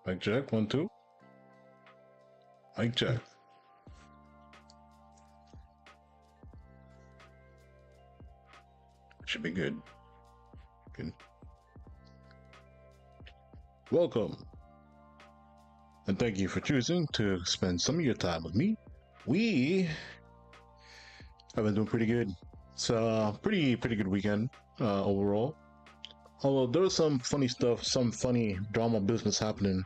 Mic check, 1, 2. Mic check. Should be good. Good. Welcome. And thank you for choosing to spend some of your time with me. We have been doing pretty good. It's a pretty good weekend overall. Although there was some funny stuff, some funny drama business happening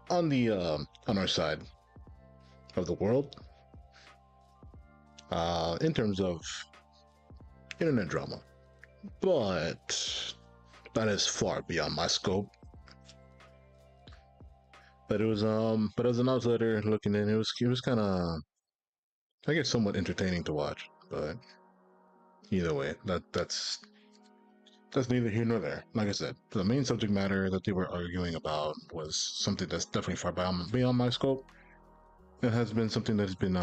on the on our side of the world in terms of internet drama, but that is far beyond my scope. But it was as an outsider looking in, it was kind of, I guess, somewhat entertaining to watch. But either way, that's neither here nor there. Like I said, the main subject matter that they were arguing about was something that's definitely far beyond my scope. It has been something that has been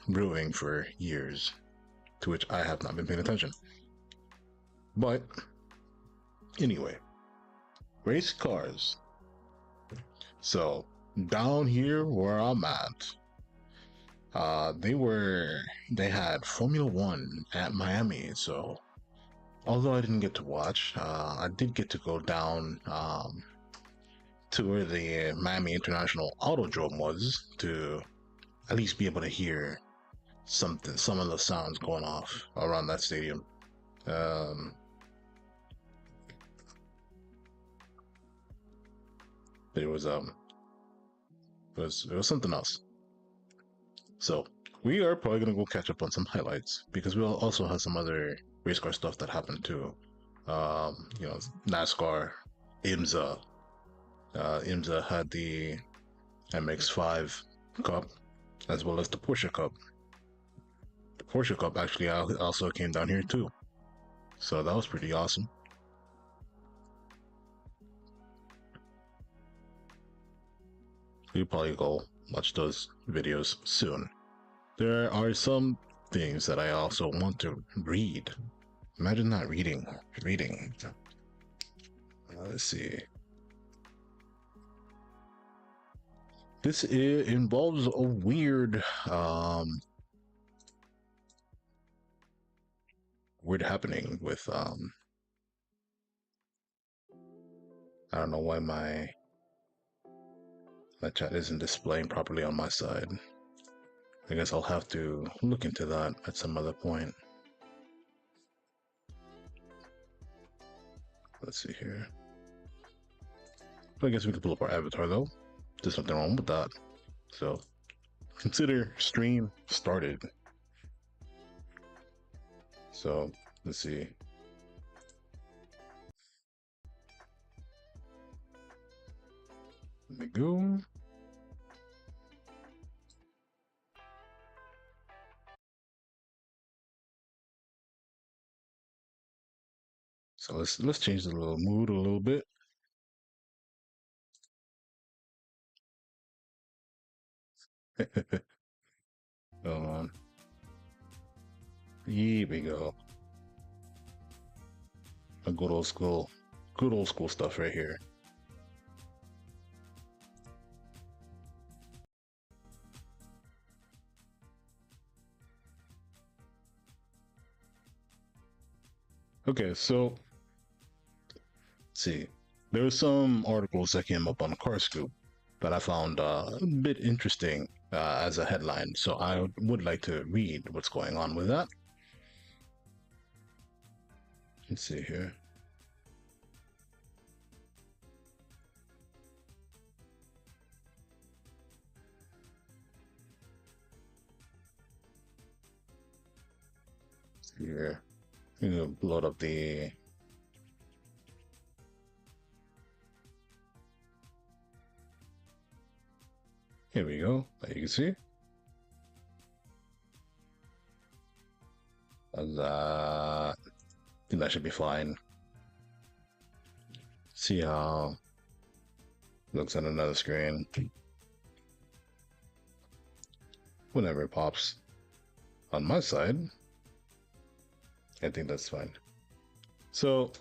brewing for years, to which I have not been paying attention. But anyway, race cars. So down here where I'm at, they had Formula One at Miami. So although I didn't get to watch, I did get to go down to where the Miami International Autodrome was to at least be able to hear some of the sounds going off around that stadium. It was something else. So we are probably gonna go catch up on some highlights because we'll also have some other race car stuff that happened too. NASCAR, IMSA. IMSA had the MX5 Cup as well as the Porsche Cup. The Porsche Cup actually also came down here too, so that was pretty awesome. We'll probably go watch those videos soon. There are some things that I also want to read. Imagine not reading. Let's see. This involves a weird happening with I don't know why my chat isn't displaying properly on my side. I guess I'll have to look into that at some other point. Let's see here. I guess we can pull up our avatar though. There's nothing wrong with that. So consider stream started. So let's see. Let me go. So let's change the little mood a little bit. Hold on. Here we go. A good old school stuff right here. Okay, so let's see. There were some articles that came up on CarScoop that I found a bit interesting as a headline. So I would like to read what's going on with that. Let's see here. Here, you know, load up the. Here we go. There you can see. I think that should be fine. See how it looks on another screen. Whenever it pops on my side, I think that's fine. So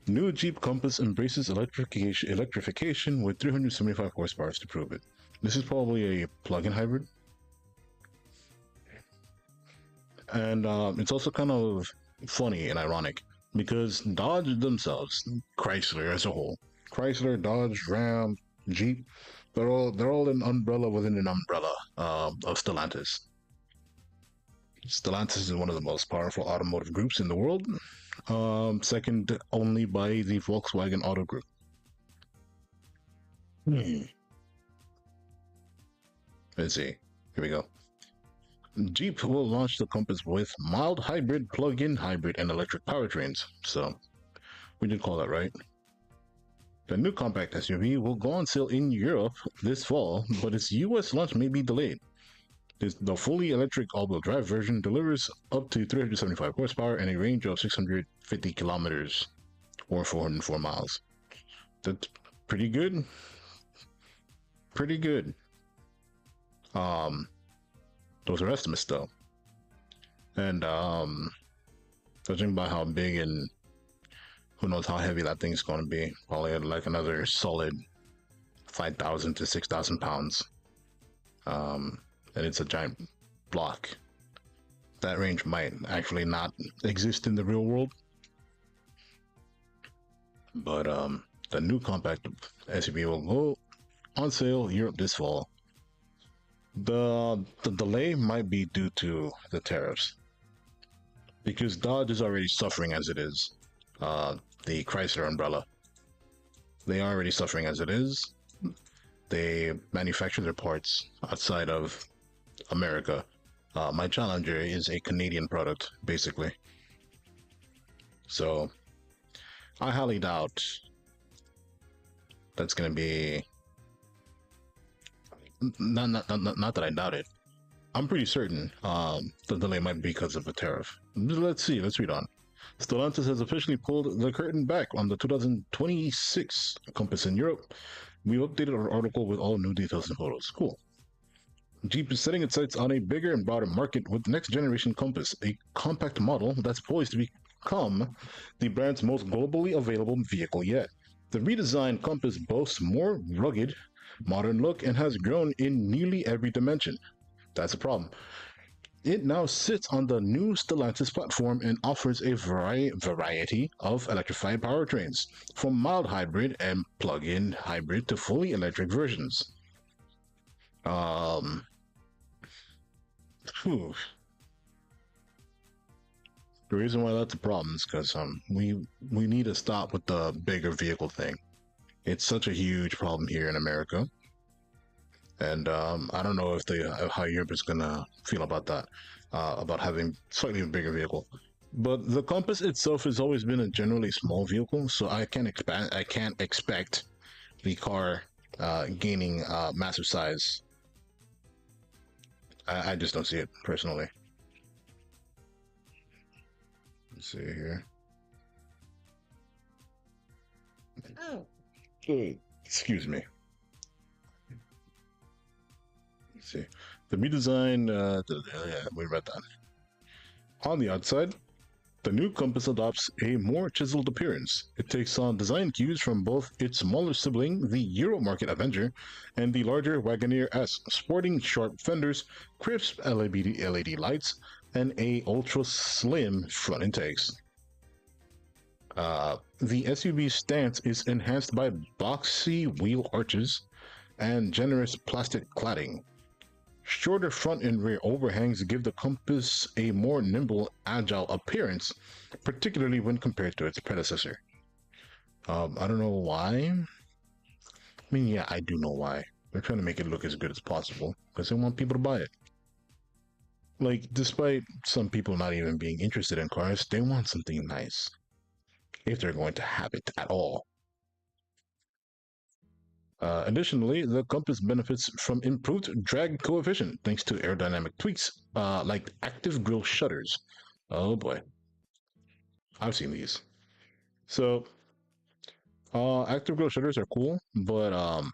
New Jeep Compass embraces electrification with 375 horsepower to prove it. This is probably a plug-in hybrid, and it's also kind of funny and ironic because Dodge themselves, Chrysler as a whole, Chrysler, Dodge, Ram, Jeep, they're all an umbrella within an umbrella of Stellantis. Stellantis is one of the most powerful automotive groups in the world, second only by the Volkswagen Auto Group. Let's see. Here we go. Jeep will launch the Compass with mild hybrid, plug-in hybrid, and electric powertrains. So we did call that right. The new compact SUV will go on sale in Europe this fall, but its US launch may be delayed. The fully electric all-wheel drive version delivers up to 375 horsepower and a range of 650 kilometers or 404 miles. That's pretty good. Pretty good. Those are estimates though. And judging by how big and who knows how heavy that thing's going to be, probably like another solid 5,000 to 6,000 pounds. And it's a giant block. That range might actually not exist in the real world. But the new compact SUV will go on sale Europe this fall. The delay might be due to the tariffs because Dodge is already suffering as it is. The Chrysler umbrella, they are already suffering as it is. They manufacture their parts outside of America. My Challenger is a Canadian product, basically. So I highly doubt that's going to be. Not that I doubt it. I'm pretty certain the delay might be because of a tariff. Let's see. Let's read on. Stellantis has officially pulled the curtain back on the 2026 Compass in Europe. We've updated our article with all new details and photos. Cool. Jeep is setting its sights on a bigger and broader market with the next generation Compass, a compact model that's poised to become the brand's most globally available vehicle yet. The redesigned Compass boasts more rugged, modern look and has grown in nearly every dimension. That's a problem. It now sits on the new Stellantis platform and offers a variety of electrified powertrains, from mild hybrid and plug-in hybrid to fully electric versions. Whew. The reason why that's a problem is because we need to stop with the bigger vehicle thing. It's such a huge problem here in America, and I don't know if how Europe is gonna feel about that, about having slightly bigger vehicle. But the Compass itself has always been a generally small vehicle, so I can't expect the car gaining massive size. I just don't see it personally. Let's see here. Oh. Excuse me. Let's see. The redesign, yeah, we read that. On the outside, the new Compass adopts a more chiseled appearance. It takes on design cues from both its smaller sibling, the Euromarket Avenger, and the larger Wagoneer S, sporting sharp fenders, crisp LED lights, and a ultra-slim front intakes. The SUV's stance is enhanced by boxy wheel arches and generous plastic cladding. Shorter front and rear overhangs give the Compass a more nimble, agile appearance, particularly when compared to its predecessor. I don't know why. I mean, yeah, I do know why. They're trying to make it look as good as possible because they want people to buy it. Like, despite some people not even being interested in cars, they want something nice if they're going to have it at all. Additionally, the Compass benefits from improved drag coefficient thanks to aerodynamic tweaks like active grille shutters. Oh boy, I've seen these. So, active grille shutters are cool, but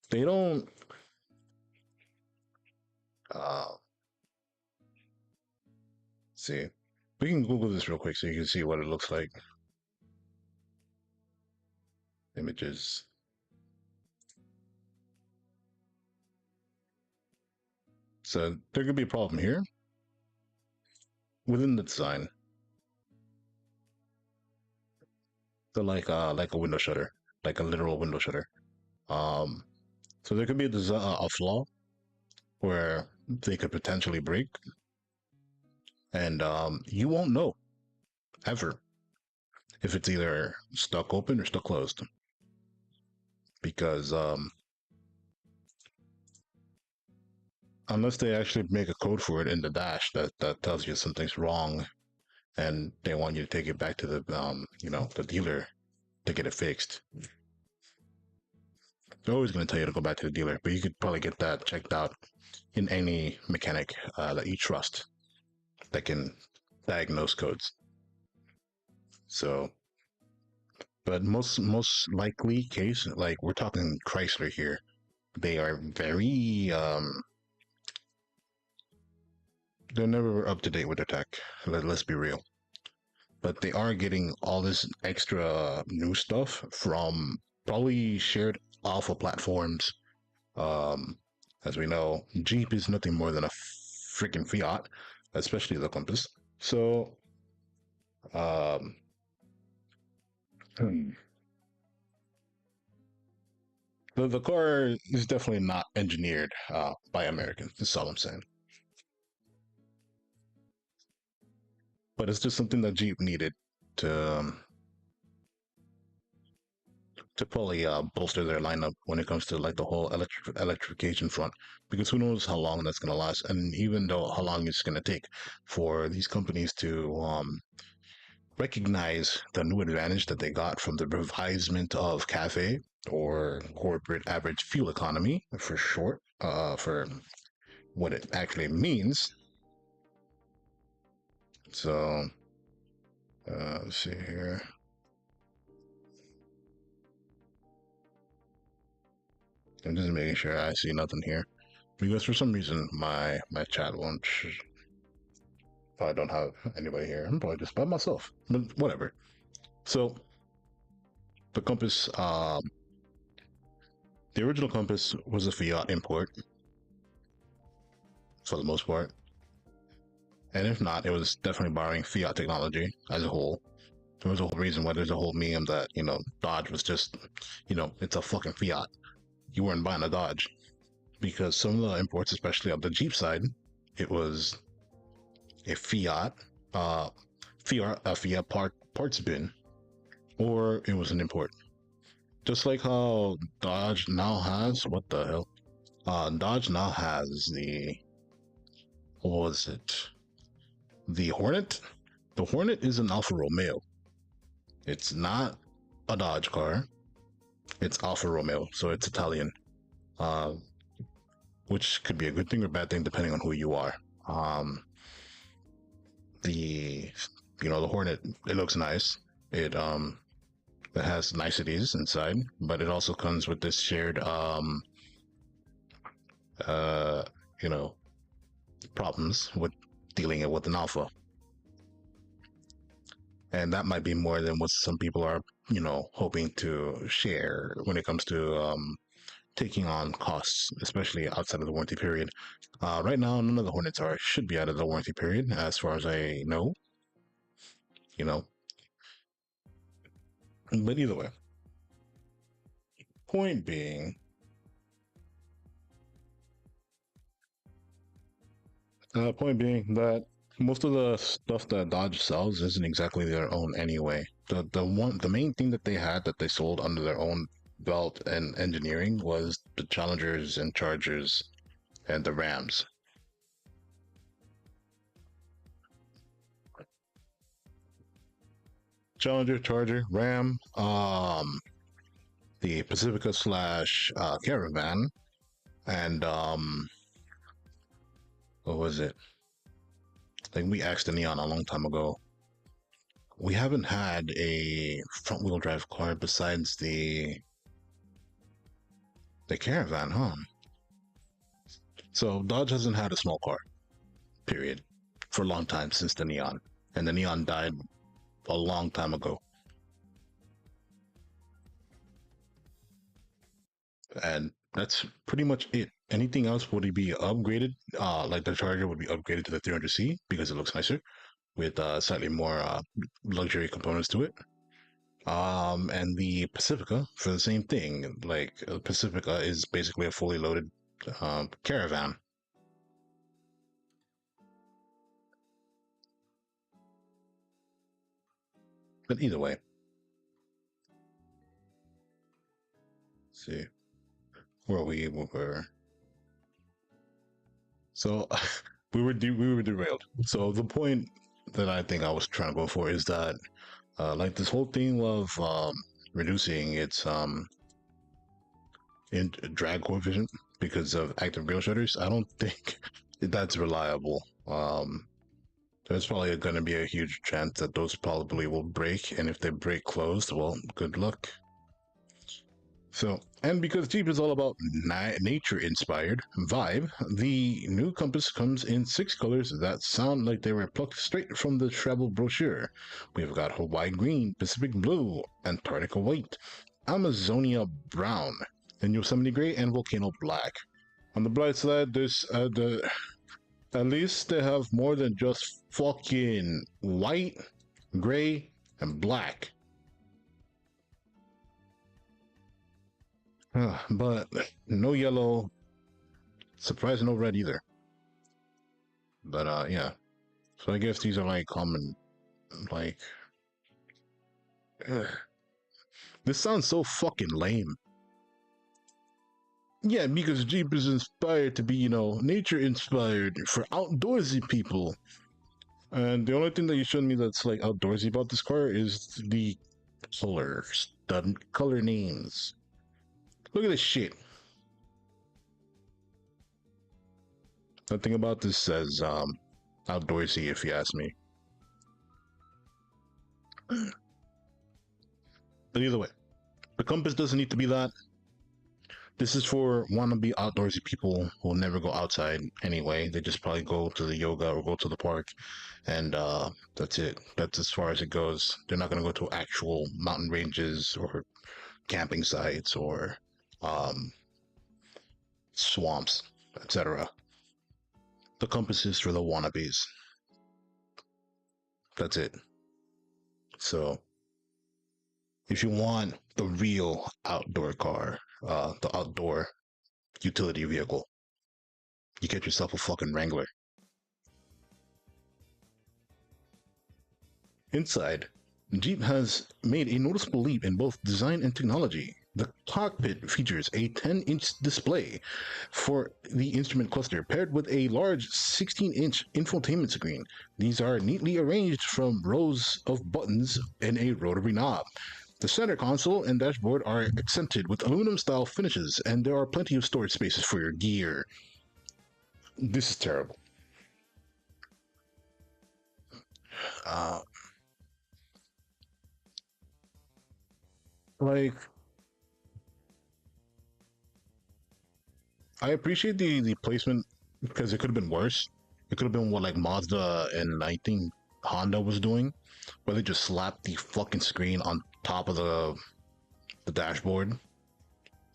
they don't. See, we can Google this real quick so you can see what it looks like. images. So there could be a problem here within the design. So like a window shutter, like a literal window shutter. Um, so there could be a flaw where they could potentially break, and you won't know ever if it's either stuck open or stuck closed because unless they actually make a code for it in the dash that tells you something's wrong and they want you to take it back to the the dealer to get it fixed. They're always going to tell you to go back to the dealer, but you could probably get that checked out in any mechanic that you trust that can diagnose codes. So, but most likely case, like we're talking Chrysler here, they are very they're never up to date with their tech. Let's be real. But they are getting all this extra new stuff from probably shared alpha platforms. Um, as we know, Jeep is nothing more than a freaking Fiat, especially the Compass. So, um, hmm. The car is definitely not engineered by Americans. That's all I'm saying. But it's just something that Jeep needed to to probably bolster their lineup when it comes to like the whole electrification front, because who knows how long that's going to last, and even though how long it's going to take for these companies to recognize the new advantage that they got from the revisement of CAFE, or corporate average fuel economy for short, for what it actually means. So let's see here. I'm just making sure I see nothing here because for some reason my chat won't. I don't have anybody here. I'm probably just by myself, but whatever. So the Compass, the original Compass was a Fiat import for the most part, and if not, it was definitely borrowing Fiat technology as a whole. There was a whole reason why there's a whole meme that Dodge was just, it's a fucking Fiat. You weren't buying a Dodge because some of the imports, especially on the Jeep side, it was a Fiat, Fiat parts bin, or it was an import. Just like how Dodge now has, what the hell? Dodge now has what was it? The Hornet? The Hornet is an Alfa Romeo. It's not a Dodge car. It's Alfa Romeo, so it's Italian. Uh, which could be a good thing or bad thing depending on who you are. The the Hornet, it looks nice. It has niceties inside, but it also comes with this shared uh you know problems with dealing it with an alpha, and that might be more than what some people are hoping to share when it comes to taking on costs, especially outside of the warranty period. Right now, none of the Hornets should be out of the warranty period, as far as I know. You know, but either way, point being, that most of the stuff that Dodge sells isn't exactly their own anyway. The main thing that they had that they sold under their own belt and engineering was the Challengers and Chargers and the Rams. Challenger, Charger, Ram, the Pacifica slash Caravan, and what was it? Like we asked the Neon a long time ago. We haven't had a front wheel drive car besides the Caravan, huh? So Dodge hasn't had a small car, period, for a long time since the Neon, and the Neon died a long time ago. and that's pretty much it. Anything else would be upgraded. Like the Charger would be upgraded to the 300C because it looks nicer with slightly more luxury components to it. And the Pacifica for the same thing. Like Pacifica is basically a fully loaded caravan. But either way, see where we were. So we were derailed. So the point that I think I was trying to go for is that like this whole thing of reducing its in drag coefficient because of active rail shutters, I don't think that's reliable. There's probably going to be a huge chance that those probably will break, and if they break closed, well, good luck. So, and because Jeep is all about nature-inspired vibe, the new Compass comes in 6 colors that sound like they were plucked straight from the travel brochure. We've got Hawaii Green, Pacific Blue, Antarctica White, Amazonia Brown, and Yosemite Gray, and Volcano Black. On the bright side, there's at least they have more than just fucking white, gray, and black. But no yellow, surprising no red either. But yeah. So I guess these are like common, like. Ugh. This sounds so fucking lame. Yeah, because Jeep is inspired to be, nature inspired for outdoorsy people. And the only thing that you showed me that's like outdoorsy about this car is the colors, the color names. Look at this shit. Nothing about this says outdoorsy, if you ask me. But either way, the Compass doesn't need to be that. This is for wannabe outdoorsy people who never go outside anyway. They just probably go to the yoga or go to the park, and that's it. That's as far as it goes. They're not gonna go to actual mountain ranges or camping sites or swamps, etc. The Compass is for the wannabes. That's it. So, if you want the real outdoor car, the outdoor utility vehicle, you get yourself a fucking Wrangler. Inside, Jeep has made a noticeable leap in both design and technology. The cockpit features a 10-inch display for the instrument cluster paired with a large 16-inch infotainment screen. These are neatly arranged from rows of buttons and a rotary knob. The center console and dashboard are accented with aluminum-style finishes, and there are plenty of storage spaces for your gear. This is terrible. Uh, like I appreciate the placement because it could have been worse. It could have been what like Mazda and I think Honda was doing, where they just slapped the fucking screen on top of the dashboard,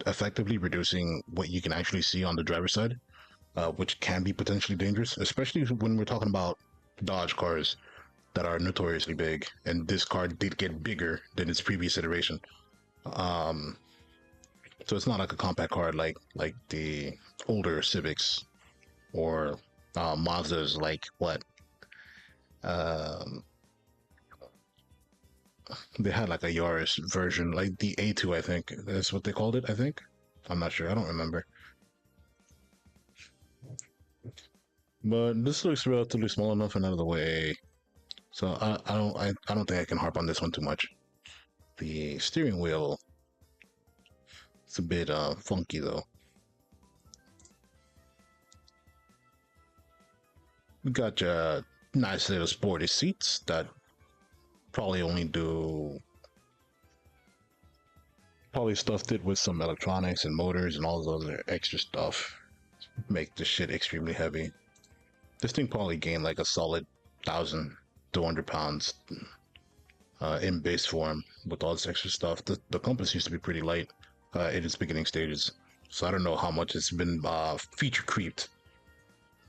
effectively reducing what you can actually see on the driver's side, which can be potentially dangerous, especially when we're talking about Dodge cars that are notoriously big. And this car did get bigger than its previous iteration. Um, so it's not like a compact car like the older Civics or Mazdas, like what um, they had like a Yaris version, like the A2, I think that's what they called it. I think I'm not sure. I don't remember. But this looks relatively small enough and out of the way, so I don't think I can harp on this one too much. The steering wheel, it's a bit funky though. We got your nice little sporty seats that probably only do probably stuffed it with some electronics and motors and all those other extra stuff. Make the shit extremely heavy. This thing probably gained like a solid 1,200 pounds in base form with all this extra stuff. The Compass used to be pretty light in its beginning stages. So I don't know how much it's been feature creeped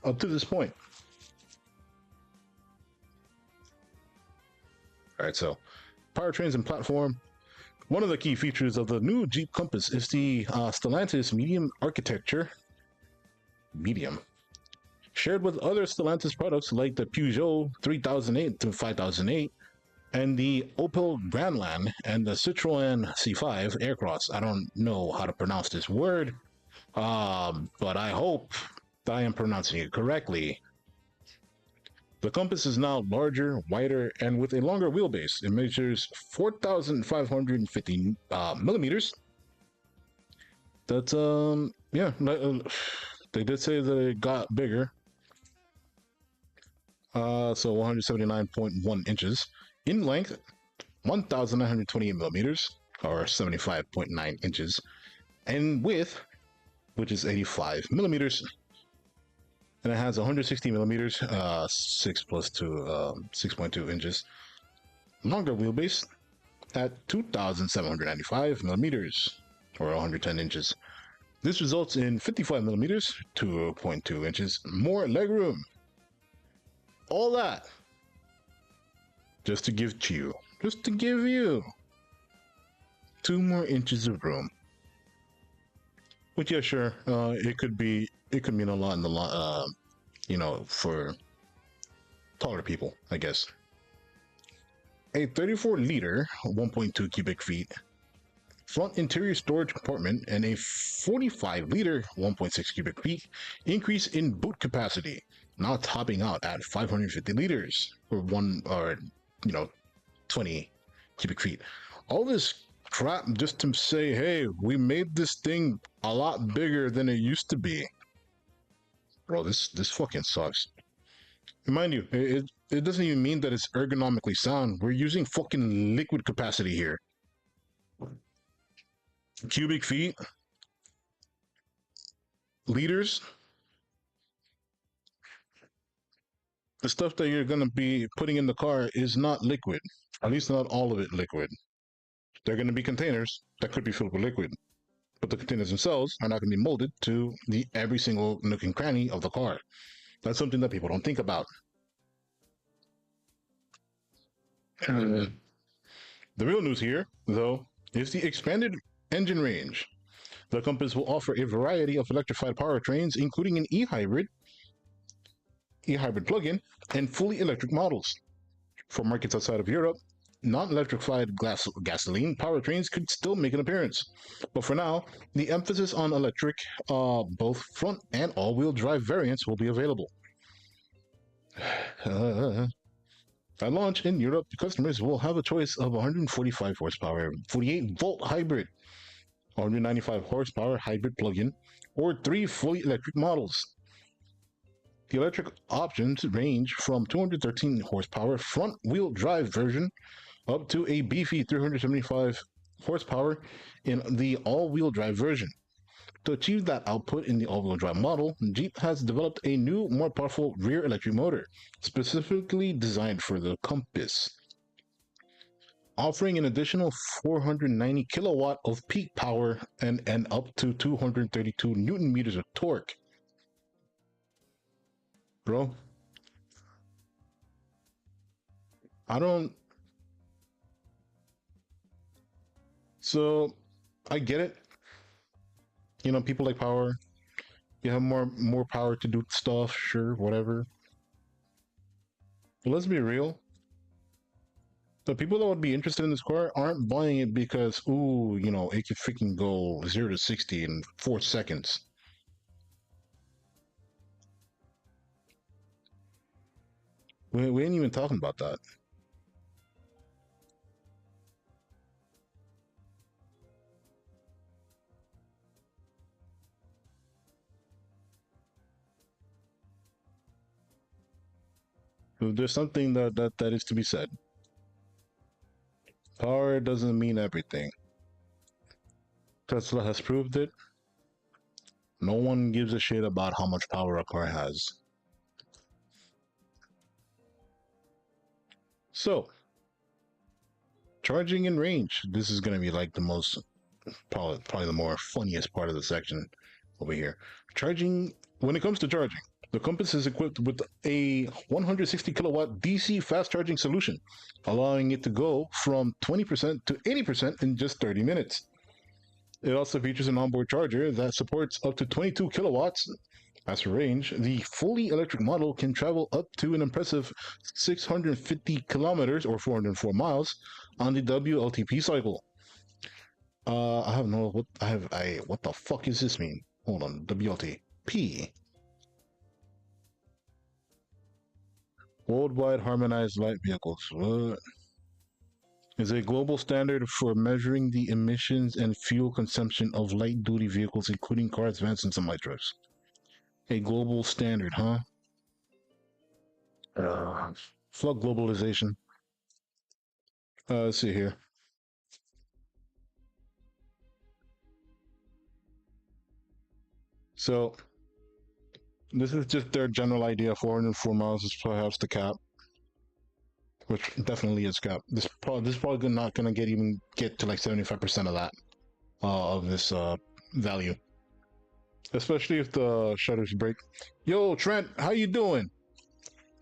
up to this point. All right, so powertrains and platform. One of the key features of the new Jeep Compass is the Stellantis medium architecture. Medium. Shared with other Stellantis products like the Peugeot 3008 to 5008 and the Opel Grandland and the Citroën C5 Aircross. I don't know how to pronounce this word, but I hope that I am pronouncing it correctly. The Compass is now larger, wider, and with a longer wheelbase. It measures 4,550 millimeters. That's yeah. They did say that it got bigger. So 179.1 inches in length, 1,928 millimeters, or 75.9 inches, and width, which is 85 millimeters. And it has 160 millimeters, 6 plus 2, 6.2 inches. Longer wheelbase at 2,795 millimeters, or 110 inches. This results in 55 millimeters, 2.2 inches more legroom. All that just to give you 2 more inches of room. Which, yeah, sure, it could mean a lot in the lot, for taller people, I guess. A 34-liter, 1.2 cubic feet front interior storage compartment and a 45-liter, 1.6 cubic feet increase in boot capacity, now topping out at 550 liters or 20 cubic feet. All this crap just to say, hey, we made this thing a lot bigger than it used to be. Bro, this fucking sucks. And mind you, it doesn't even mean that it's ergonomically sound. We're using fucking liquid capacity here. Cubic feet, liters. The stuff that you're going to be putting in the car is not liquid, at least not all of it liquid. They're going to be containers that could be filled with liquid, but the containers themselves are not going to be molded to every single nook and cranny of the car. That's something that people don't think about. The real news here, though, is the expanded engine range. The Compass will offer a variety of electrified powertrains, including an e-hybrid plug-in, and fully electric models. For markets outside of Europe, non-electrified gasoline powertrains could still make an appearance. But for now, the emphasis on electric, both front and all-wheel drive variants will be available. At launch in Europe, customers will have a choice of 145 horsepower, 48-volt hybrid, 195 horsepower hybrid plug-in, or 3 fully electric models. The electric options range from 213 horsepower front-wheel drive version up to a beefy 375 horsepower in the all-wheel drive version. To achieve that output in the all-wheel drive model, Jeep has developed a new, more powerful rear electric motor, specifically designed for the Compass, offering an additional 490 kilowatt of peak power and up to 232 newton meters of torque. Bro, so I get it. People like power. You have more power to do stuff, sure, whatever. But let's be real. The people that would be interested in this car aren't buying it because, ooh, it can freaking go 0 to 60 in 4 seconds. We ain't even talking about that. There's something that is to be said. Power doesn't mean everything. Tesla has proved it. No one gives a shit about how much power a car has. So, charging and range. This is going to be like the most probably the more funniest part of the section over here. Charging. When it comes to charging, the Compass is equipped with a 160 kilowatt DC fast charging solution, allowing it to go from 20% to 80% in just 30 minutes. It also features an onboard charger that supports up to 22 kilowatts. As for range, the fully electric model can travel up to an impressive 650 kilometers or 404 miles on the WLTP cycle. I have no what the fuck is this mean? Hold on, WLTP. Worldwide Harmonized Light Vehicles. What? Is a global standard for measuring the emissions and fuel consumption of light-duty vehicles, including cars, vans, and semi-trucks. A global standard, huh? Fuck globalization. Let's see here. So, this is just their general idea. 404 miles is perhaps the cap, which definitely is cap. This is probably not gonna get to like 75% of that of this value, especially if the shutters break. Yo, Trent, how you doing?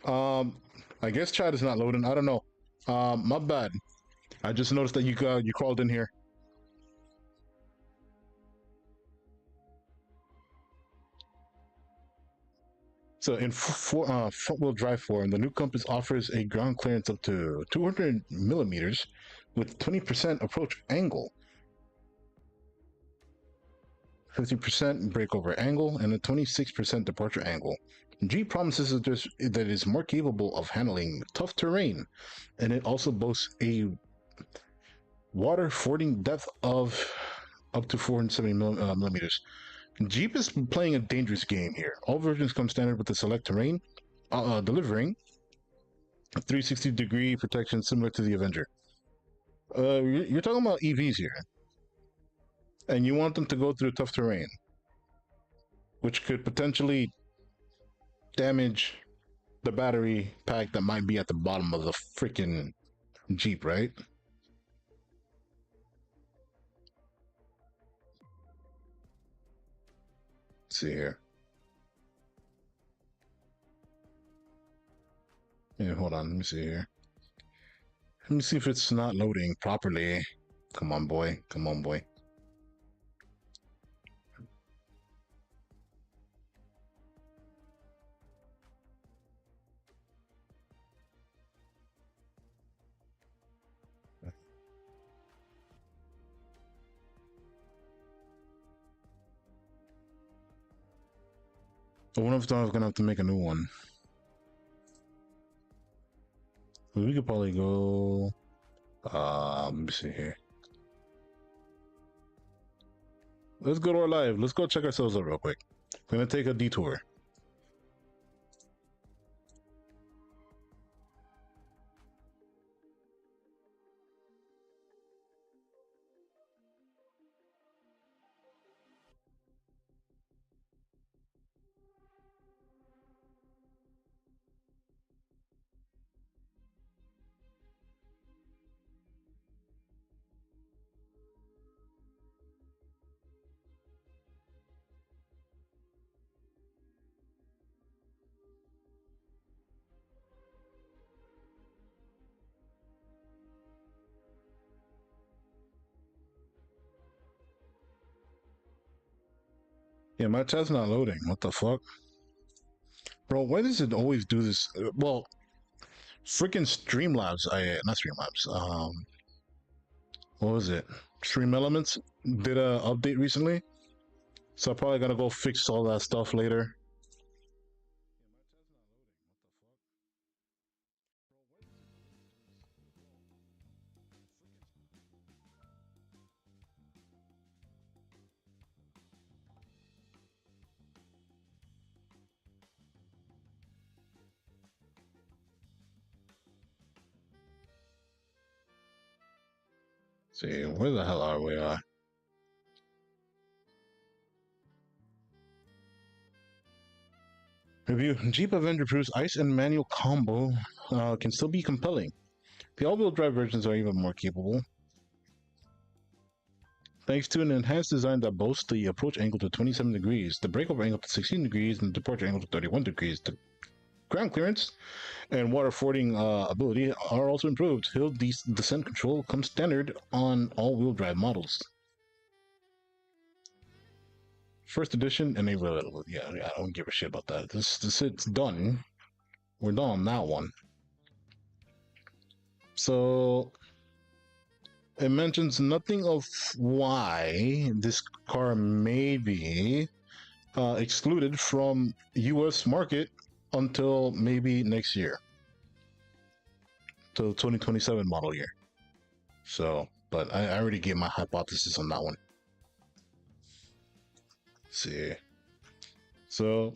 I guess chat is not loading. I don't know. My bad. I just noticed that you crawled in here. So in front-wheel drive form, the new Compass offers a ground clearance up to 200 millimeters with 20% approach angle, 50% breakover angle, and a 26% departure angle. Jeep promises that it is more capable of handling tough terrain, and it also boasts a water fording depth of up to 470 millimeters. Jeep is playing a dangerous game here. All versions come standard with the select terrain, delivering a 360-degree protection similar to the Avenger. You're talking about EVs here, and you want them to go through tough terrain, which could potentially damage the battery pack that might be at the bottom of the freaking Jeep, right? Let's see here. Yeah, hold on. Let me see here. Let me see if it's not loading properly. Come on, boy. Come on, boy. I wonder if I was gonna have to make a new one. We could probably go. Let me see here. Let's go to our live. Let's go check ourselves out real quick. I'm gonna take a detour. Yeah, my chat's not loading. What the fuck? Bro, why does it always do this? Well, freaking Streamlabs. Not Streamlabs. What was it? Stream Elements did a update recently, so I probably gotta go fix all that stuff later. See, where the hell are we? Review: Jeep Avenger proves ICE and manual combo can still be compelling. The all-wheel drive versions are even more capable. Thanks to an enhanced design that boasts the approach angle to 27 degrees, the breakover angle to 16 degrees, and the departure angle to 31 degrees, the ground clearance and water fording ability are also improved. Hill descent control comes standard on all-wheel drive models. First edition, and yeah, I don't give a shit about that. It's done. We're done on that one. So it mentions nothing of why this car may be excluded from U.S. market until maybe next year, till 2027 model year. So, but I already gave my hypothesis on that one. Let's see. So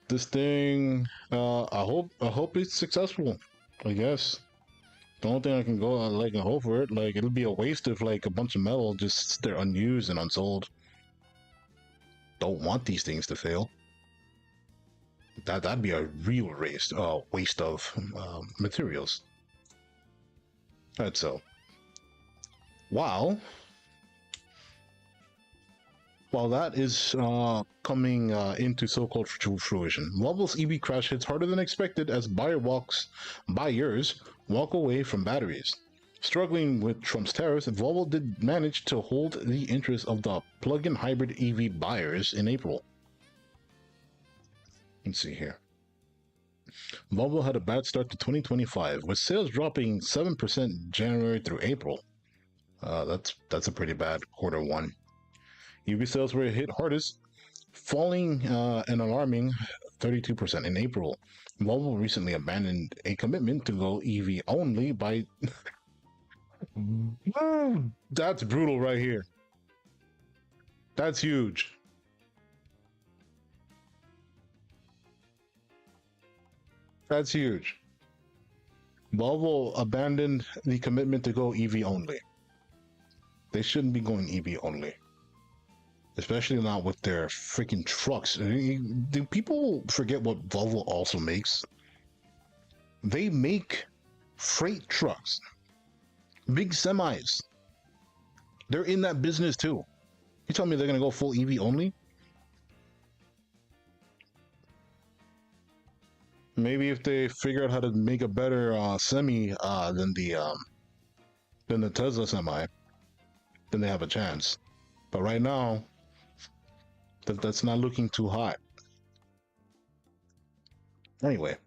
this thing, I hope it's successful. I guess the only thing I can go like and hope for it, like it'll be a waste if like a bunch of metal just they're unused and unsold. Don't want these things to fail. That'd be a real waste of materials. That's so. While that is coming into so-called fruition, Volvo's EV crash hits harder than expected as buyers walk away from batteries. Struggling with Trump's tariffs, Volvo did manage to hold the interest of the plug-in hybrid EV buyers in April. Let's see here. Volvo had a bad start to 2025, with sales dropping 7% January through April. That's a pretty bad quarter one. EV sales were hit hardest, falling an alarming 32% in April. Volvo recently abandoned a commitment to go EV only by... That's brutal right here. That's huge. That's huge. Volvo abandoned the commitment to go EV only. They shouldn't be going EV only. Especially not with their freaking trucks. Do people forget what Volvo also makes? They make freight trucks, big semis. They're in that business too. You tell me they're gonna go full EV only? Maybe if they figure out how to make a better semi than the Tesla semi, then they have a chance. But right now, that's not looking too hot. Anyway,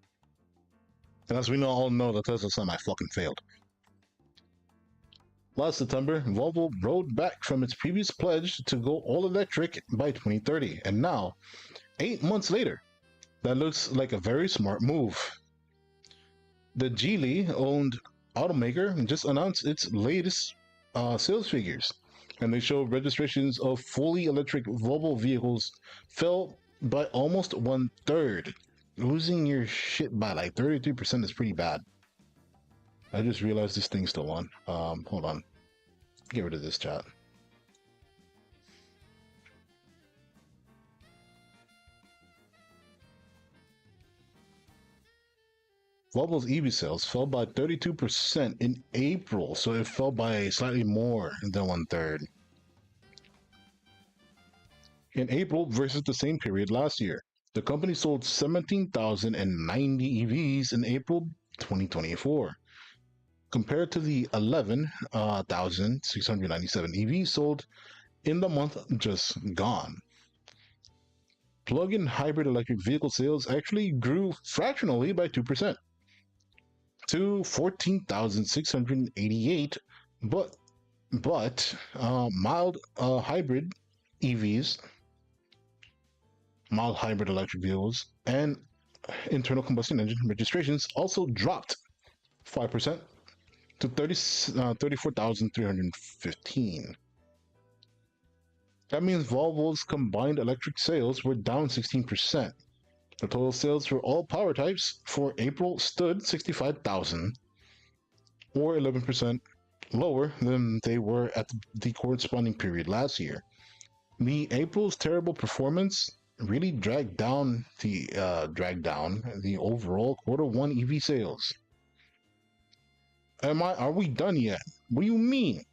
and as we all know, the Tesla semi fucking failed. Last September, Volvo rode back from its previous pledge to go all electric by 2030, and now, 8 months later, that looks like a very smart move. The Geely-owned automaker just announced its latest sales figures, and they show registrations of fully electric Volvo vehicles fell by almost 1/3. Losing your shit by like 33% is pretty bad. I just realized this thing's still on. Hold on. Get rid of this chat. Volvo's EV sales fell by 32% in April, so it fell by slightly more than 1/3. In April versus the same period last year, the company sold 17,090 EVs in April 2024, compared to the 11,697 EVs sold in the month just gone. Plug-in hybrid electric vehicle sales actually grew fractionally by 2%. To 14,688, but mild hybrid EVs, mild hybrid electric vehicles, and internal combustion engine registrations also dropped 5% to 34,315. That means Volvo's combined electric sales were down 16%. The total sales for all power types for April stood 65,000, or 11% lower than they were at the corresponding period last year. The April's terrible performance really dragged down the overall quarter one EV sales. Are we done yet? What do you mean?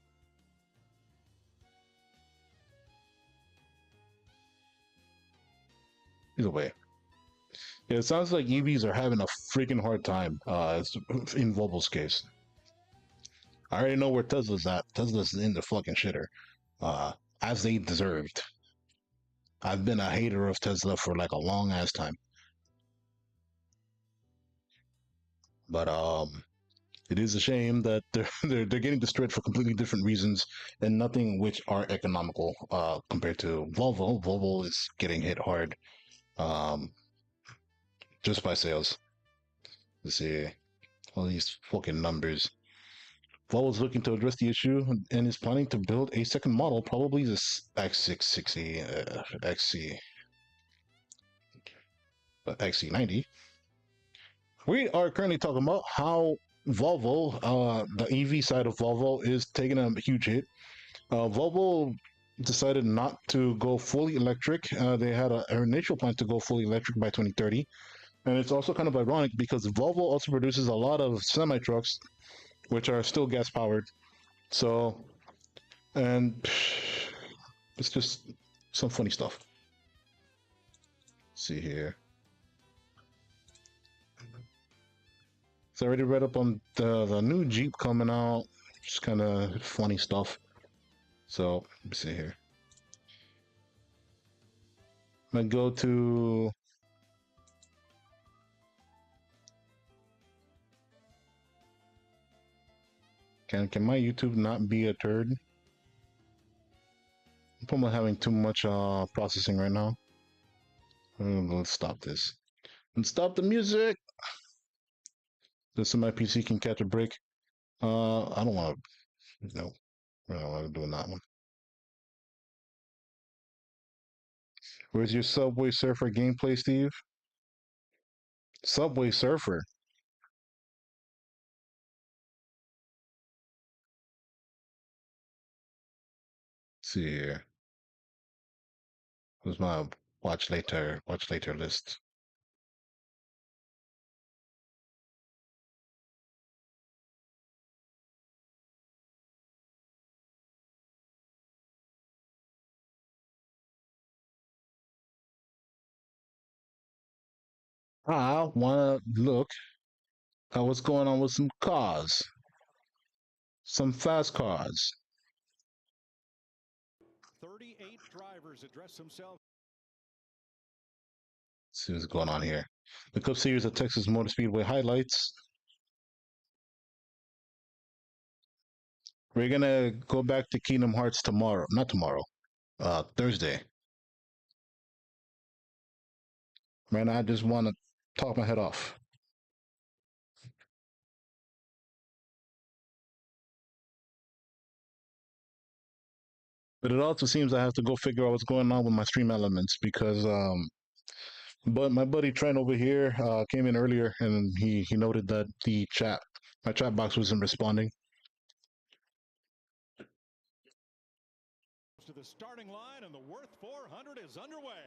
Either way. Yeah, it sounds like EVs are having a freaking hard time, in Volvo's case. I already know where Tesla's at. Tesla's in the fucking shitter. Uh, as they deserved. I've been a hater of Tesla for like a long ass time. But it is a shame that they're getting destroyed for completely different reasons and nothing which are economical compared to Volvo. Volvo is getting hit hard um just by sales. Let's see all these fucking numbers. Volvo's looking to address the issue and is planning to build a second model, probably the X660 XC90. We are currently talking about how Volvo, the EV side of Volvo, is taking a huge hit. Volvo decided not to go fully electric. They had an initial plan to go fully electric by 2030. And it's also kind of ironic because Volvo also produces a lot of semi trucks, which are still gas powered. So, and it's just some funny stuff. Let's see here. So I already read up on the new Jeep coming out. Just kind of funny stuff. So let me see here. I'm gonna go to can my YouTube not be a turd? I'm probably having too much processing right now. Let's stop this. And stop the music. Just so my PC can catch a break. I don't want to. No, I don't want to do that one. Where's your Subway Surfer gameplay, Steve? Subway Surfer. Let's see here. Where's my watch later list? I want to look at what's going on with some cars. Some fast cars. 38 drivers address themselves. Let's see what's going on here. The Cup Series at Texas Motor Speedway highlights. We're gonna go back to Kingdom Hearts tomorrow. Not tomorrow. Thursday. Man, I just want to talk my head off. But it also seems I have to go figure out what's going on with my stream elements because but my buddy Trent over here came in earlier and he noted that my chat box wasn't responding. To the starting line, and the Worth 400 is underway.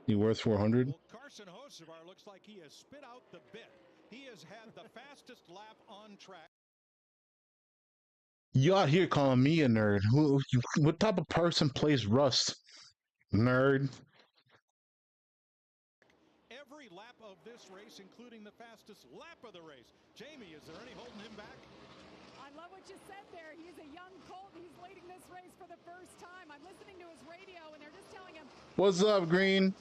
You worth 400? Well, Carson Hocevar looks like he has spit out the bit. He has had the fastest lap on track. You out here calling me a nerd? What type of person plays Rust? Nerd. Every lap of this race, including the fastest lap of the race. Jamie, is there any holding him back? I love what you said there. He's a young colt. He's leading this race for the first time. I'm listening to his radio, and they're just telling him, What's up, Green?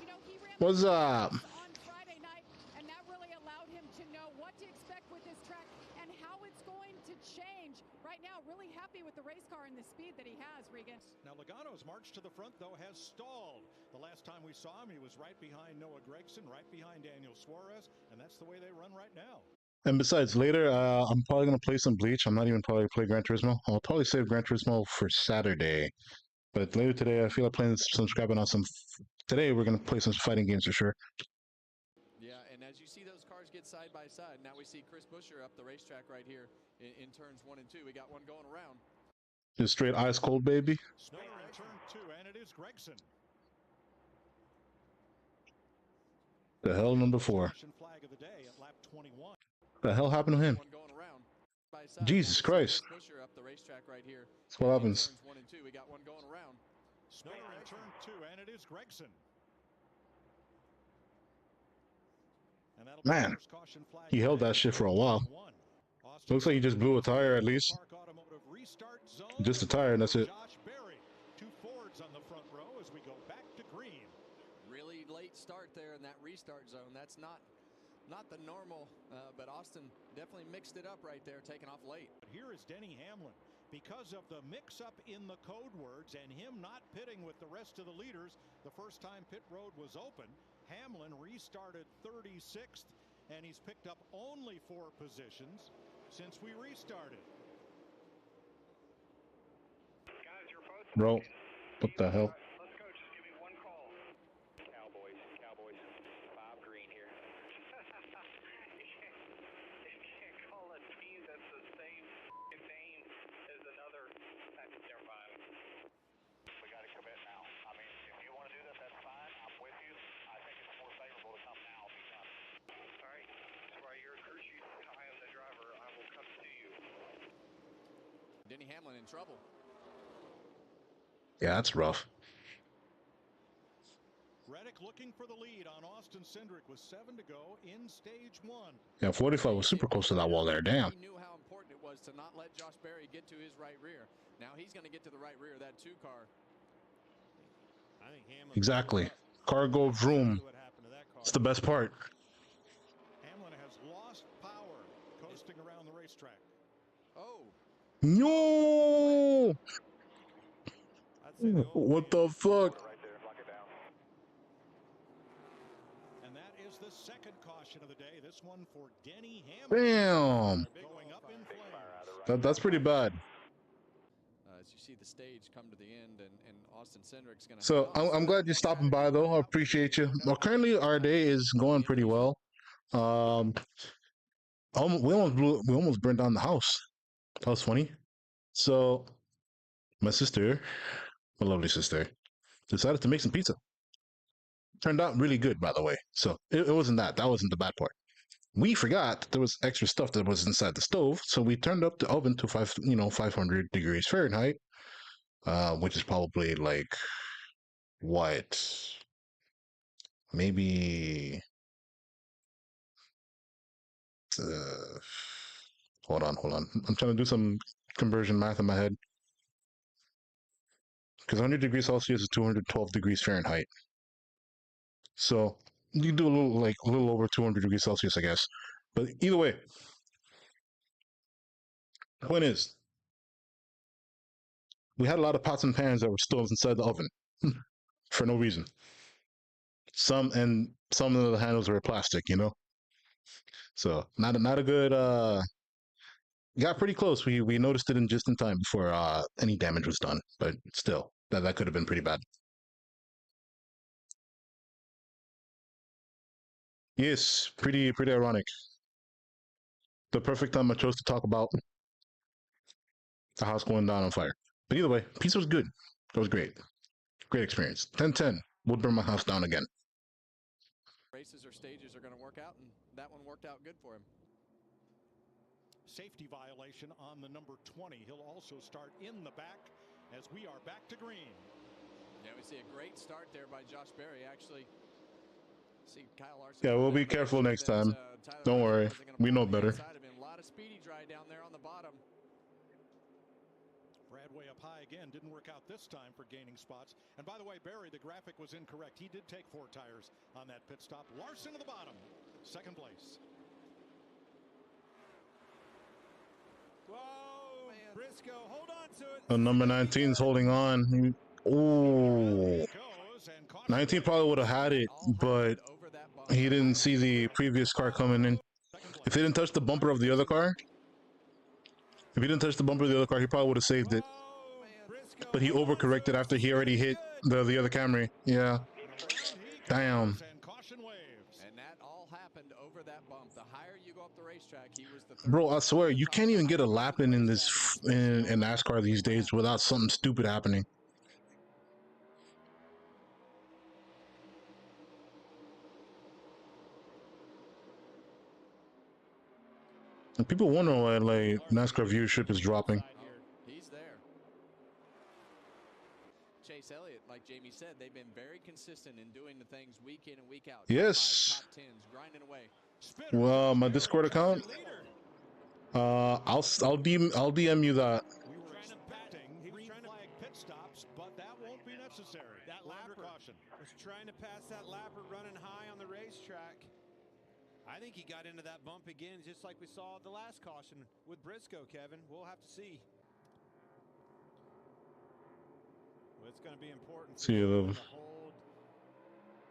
You know, he ran What's up? on Friday night, and that really allowed him to know what to expect with this track and how it's going to change. Right now, really happy with the race car and the speed that he has, Regan. Now, Logano's march to the front, though, has stalled. The last time we saw him, he was right behind Noah Gragson, right behind Daniel Suarez, and that's the way they run right now. And besides, later, I'm probably going to play some Bleach. I'm not even probably play Gran Turismo. I'll probably save Gran Turismo for Saturday. But later today, I feel like playing some scrapping on some. Today, we're going to play some fighting games for sure. Yeah, and as you see those cars get side by side, now we see Chris Buescher up the racetrack right here in turns 1 and 2. We got one going around. Just straight ice cold, baby. Snow in turn 2, and it is Gragson. The hell, number 4. Flag of the day at lap 21. The hell happened to him? One going around. by side. Jesus Now we see Christ. Chris Buescher up the racetrack right here. That's what in happens. Turns 1 and 2. We got one going around. Spinner in turn 2, and it is Gregson. And that'll be Man, the first caution flag he held today. that shit for a while. Austin Looks like he just blew a tire at least. Park Automotive restart zone Just a tire, and that's it. Josh Berry. 2 Fords on the front row as we go back to green. Really late start there in that restart zone. That's not the normal, but Austin definitely mixed it up right there, taking off late. But here is Denny Hamlin. Because of the mix-up in the code words and him not pitting with the rest of the leaders the first time pit road was open, Hamlin restarted 36th, and he's picked up only 4 positions since we restarted. Bro, what the hell? Let's go. Just give me one call. Cowboys. 5 green here. You can't call a team that's the same name as another. Never mind. We got to commit now. I mean, if you want to do that, that's fine. I'm with you. I think it's more favorable to come now. All right. That's why you're a crew chief. I am the driver. I will come to you. Denny Hamlin in trouble. Yeah, that's rough. Reddick looking for the lead on Austin Cindric with 7 to go in stage 1. Yeah, 45 was super close to that wall there. Damn. He knew how important it was to not let Josh Berry get to his right rear. Now he's going to get to the right rear of that 2 car. I think Hamlin Exactly. Cargo vroom. what happened to that car. It's the best part. Hamlin has lost power coasting around the racetrack. Oh, No! What the fuck? Right there. Lock it down. And that is the second caution of the day. This one for Denny Hamlin. Damn. Going up in flames. That's pretty bad. as you see the stage come to the end, and Austin Cindric's going to. So I'm glad you're stopping by, though. I appreciate you. Well, currently our day is going pretty well. We almost burned down the house. That was funny. So my sister, my lovely sister, decided to make some pizza. Turned out really good, by the way. So it wasn't that. That wasn't the bad part. We forgot that there was extra stuff that was inside the stove, so we turned up the oven to 500 degrees Fahrenheit, which is probably like what, maybe. Hold on. I'm trying to do some conversion math in my head. Because 100 degrees Celsius is 212 degrees Fahrenheit. So you do a little over 200 degrees Celsius, I guess. But either way, the point is, we had a lot of pots and pans that were still inside the oven for no reason. Some of the handles were plastic, So not a good. Got pretty close. We noticed it just in time before any damage was done, but still, that could have been pretty bad. Yes, pretty ironic. The perfect time I chose to talk about the house going down on fire. But either way, pizza was good. It was great. Great experience. 10/10. Would burn my house down again. Races or stages are going to work out, and that one worked out good for him. Safety violation on the number 20. He'll also start in the back as we are back to green. Yeah, we see a great start there by Josh Berry. Actually, see Kyle Larson. Yeah, we'll be careful next time. Don't worry. We know better. A lot of speedy dry down there on the bottom. Bradway up high again. Didn't work out this time for gaining spots. And by the way, Berry, the graphic was incorrect. He did take 4 tires on that pit stop. Larson to the bottom. Second place. Whoa, Briscoe, hold on to it. The number 19 is holding on. Ooh. 19 probably would have had it, but he didn't see the previous car coming in. If he didn't touch the bumper of the other car, he probably would have saved it. But he overcorrected after he already hit the other Camry. Yeah. Damn. And that all happened over that bump. The higher you go up the racetrack, he was the Bro, I swear, you can't even get a lap in NASCAR these days without something stupid happening. And people wonder why like NASCAR viewership is dropping. He's there. Chase Elliott, like Jamie said, they've been very consistent in doing the things week in and week out. Yes. Top 5, top 10s, grinding away. Well, my Discord account. I'll DM you that. We were expecting green flag pit stops, but that won't be necessary. That We're under lapper caution. was trying to pass that lapper running high on the racetrack. I think he got into that bump again, just like we saw the last caution with Briscoe, Kevin. We'll have to see. Well, it's going to be important See you, to hold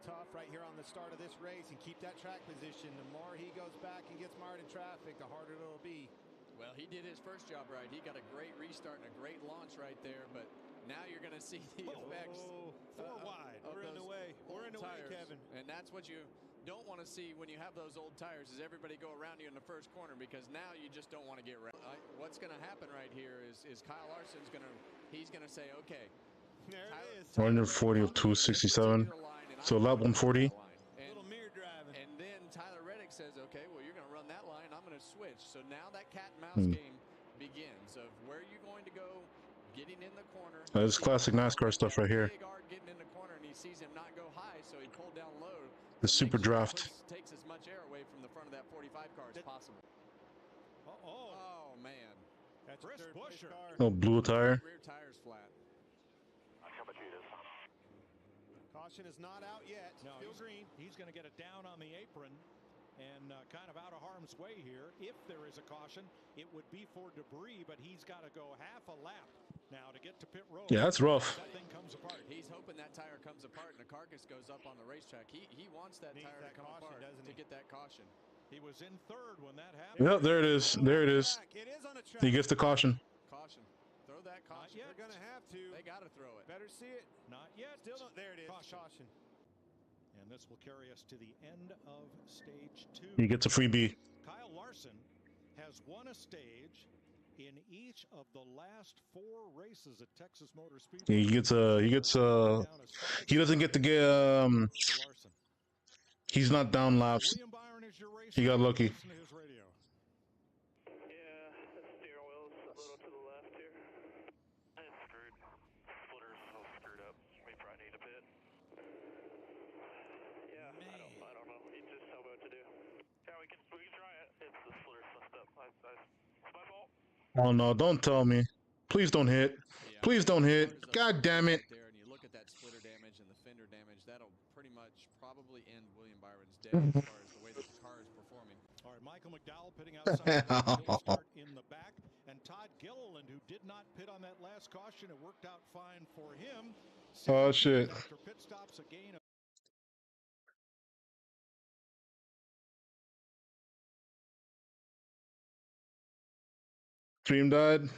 tough right here on the start of this race and keep that track position. The more he goes back and gets mired in traffic, the harder it'll be. Well, he did his first job right. He got a great restart and a great launch right there, but now you're going to see the effects. Four wide. We're in the way. We're in the way, Kevin. And that's what you don't want to see when you have those old tires, is everybody go around you in the first corner, because now you just don't want to get around. What's going to happen right here is Kyle Larson's going to say, okay. There it is. 140 of 267. So lap 140. Little mirror driving. And then Tyler Reddick says, okay, well, you're going to run that line. I'm going to switch. So now that cat and mouse game begins of where are you going to go, getting in the corner. This is classic NASCAR stuff right here. Getting in the corner, and he sees him not go high, so he pulled down low. The super draft. Takes as much air away from the front of that 45 car as possible. Oh man. That's Chris Buescher. Oh, blew a tire. Rear tire's flat. Caution is not out yet. No, Still green. He's going to get it down on the apron and kind of out of harm's way here. If there is a caution, it would be for debris, but he's got to go half a lap now to get to pit road. Yeah, that's rough. That thing comes apart. He's hoping that tire comes apart and the carcass goes up on the racetrack. He wants that tire to come apart to get that caution. He was in third when that happened. Yep, there it is. There it is. It is on a track. He gets the caution. Caution. Throw that caution. They're going to have to. They got to throw it. Better see it. Not yet. Still not. There it is. Caution. And this will carry us to the end of stage 2. He gets a freebie. Kyle Larson has won a stage in each of the last 4 races at Texas Motor Speedway. He doesn't get to get he's not down laps. William Byron is your racer. He got lucky. Listen to his radio. Yeah, the steering wheel's a little to the left here. It's screwed. Splitter's so screwed up. We probably need a pit. Yeah, I don't know. You just tell me what to do. Yeah, we can try it. It's the splitter's messed up. It's my fault. Oh no, don't tell me. Please don't hit. Please don't hit. God damn it. There, and you look at that splitter damage and the fender damage, that'll pretty much probably end William Byron's day as far as the way that the car is performing. All right, Michael McDowell pitting outside. Start in the back. And Todd Gilliland, who did not pit on that last caution, it worked out fine for him. Oh shit. After pit stops, a gain of Stream died.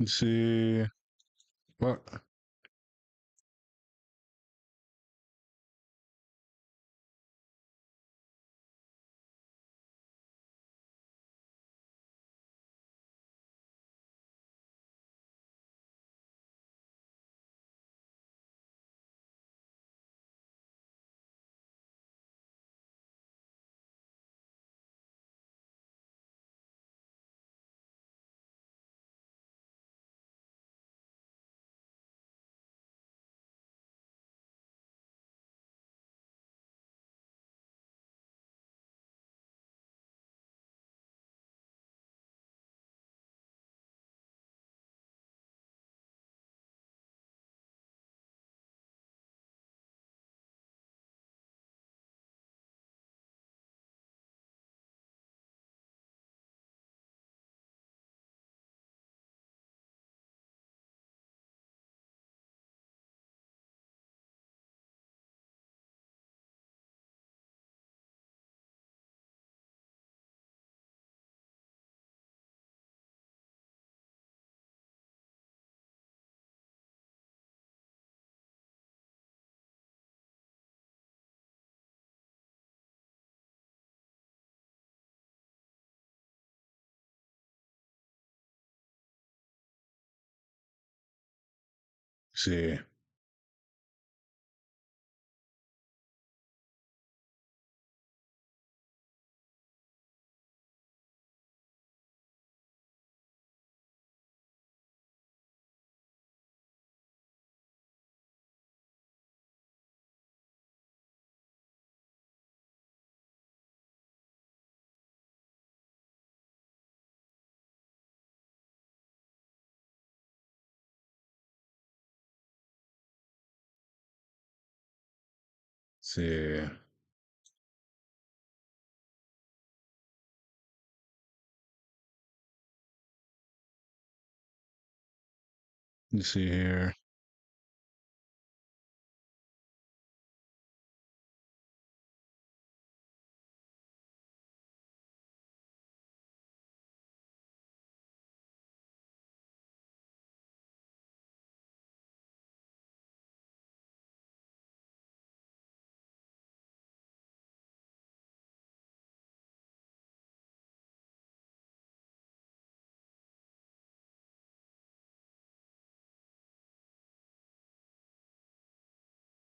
Let's see. What? See. See. You see here.